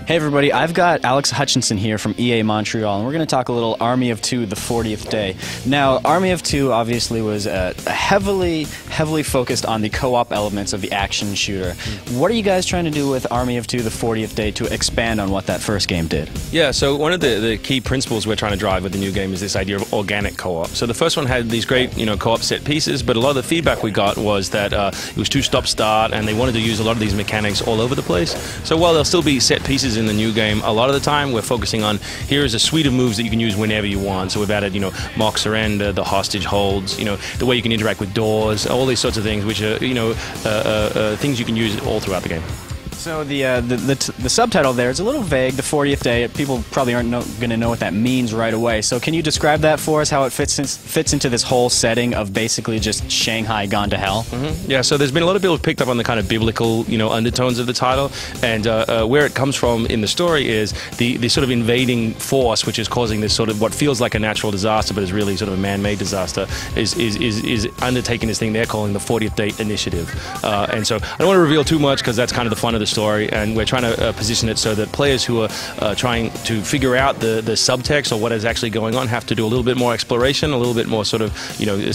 Hey everybody, I've got Alex Hutchinson here from EA Montreal, and we're going to talk a little Army of Two, the 40th day. Now, Army of Two obviously was heavily focused on the co-op elements of the action shooter. What are you guys trying to do with Army of Two, the 40th day to expand on what that first game did? Yeah, so one of the key principles we're trying to drive with the new game is this idea of organic co-op. So the first one had these great, co-op set pieces, but a lot of the feedback we got was that it was too stop-start, and they wanted to use a lot of these mechanics all over the place. So while there'll still be set pieces in the new game, a lot of the time we're focusing on here is a suite of moves that you can use whenever you want. So we've added, mock surrender, the hostage holds, the way you can interact with doors, all these sorts of things, which are, things you can use all throughout the game. So the subtitle there is a little vague, the 40th day. People probably aren't going to know what that means right away. So can you describe that for us, how it fits into this whole setting of basically just Shanghai gone to hell? Yeah, so there's been a lot of people who've picked up on the kind of biblical, undertones of the title, and where it comes from in the story is the sort of invading force, which is causing this sort of what feels like a natural disaster, but is really sort of a man-made disaster, is undertaking this thing they're calling the 40th Day Initiative. And so I don't want to reveal too much because that's kind of the fun of the story, and we're trying to position it so that players who are trying to figure out the subtext or what is actually going on have to do a little bit more exploration, a little bit more sort of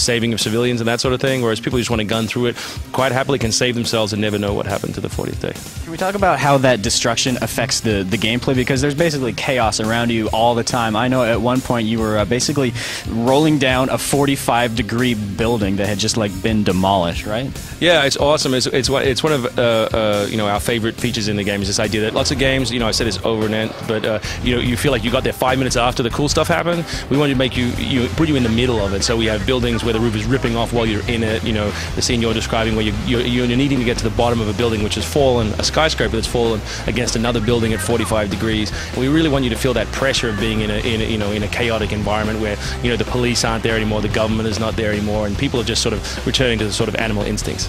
saving of civilians and that sort of thing, whereas people who just want to gun through it quite happily can save themselves and never know what happened to the 40th day. Can we talk about how that destruction affects the gameplay, because there's basically chaos around you all the time. I know at one point you were basically rolling down a 45-degree building that had just been demolished, right? Yeah, it's awesome. It's one of our favorite features in the game is this idea that lots of games, I said it's overnight, but you feel like you got there 5 minutes after the cool stuff happened. We wanted to make put you in the middle of it. So we have buildings where the roof is ripping off while you're in it. The scene you're describing where you're needing to get to the bottom of a building which has fallen, a skyscraper that's fallen against another building at 45 degrees. And we really want you to feel that pressure of being in a chaotic environment where the police aren't there anymore, the government is not there anymore, and people are just sort of returning to the sort of animal instincts.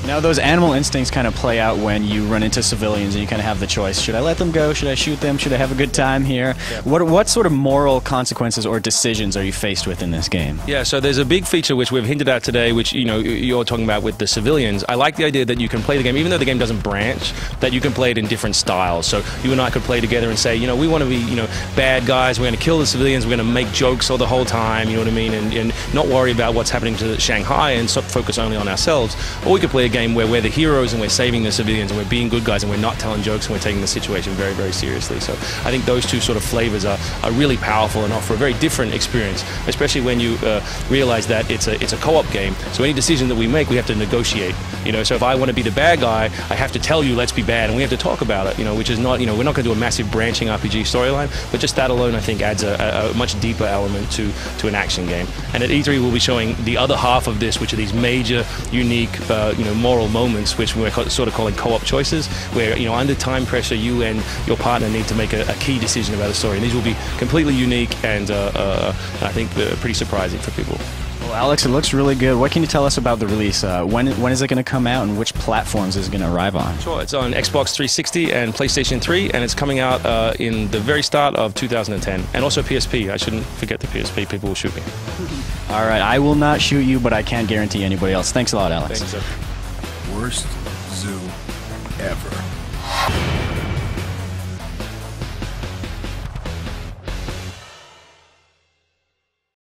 Now, those animal instincts kind of play out when you run into civilians and you kind of have the choice. Should I let them go? Should I shoot them? Should I have a good time here? Yeah. What sort of moral consequences or decisions are you faced with in this game? Yeah, so there's a big feature which we've hinted at today, which you're talking about with the civilians. I like the idea that you can play the game, even though the game doesn't branch, that you can play it in different styles. So you and I could play together and say, we want to be bad guys, we're going to kill the civilians, we're going to make jokes all the whole time, you know what I mean, and not worry about what's happening to Shanghai and focus only on ourselves. Or we could play a game where we're the heroes and we're saving the civilians and we're being good guys and we're not telling jokes and we're taking the situation very, very seriously. So I think those two sort of flavors are really powerful and offer a very different experience, especially when you realize that it's a co-op game. So any decision that we make, we have to negotiate. So if I want to be the bad guy, I have to tell you, let's be bad, and we have to talk about it, which is not, we're not going to do a massive branching RPG storyline, but just that alone, I think, adds a much deeper element to an action game. And at E3, we'll be showing the other half of this, which are these major, unique, moral moments, which we're sort of calling co-op choices, where under time pressure you and your partner need to make a key decision about a story, and these will be completely unique and I think pretty surprising for people. Well, Alex, it looks really good. What can you tell us about the release? When is it going to come out, and which platforms is it going to arrive on? Sure, it's on Xbox 360 and PlayStation 3, and it's coming out in the very start of 2010, and also PSP. I shouldn't forget the PSP. People will shoot me. All right, I will not shoot you, but I can't guarantee anybody else. Thanks a lot, Alex. Thanks, sir. Worst zoo ever.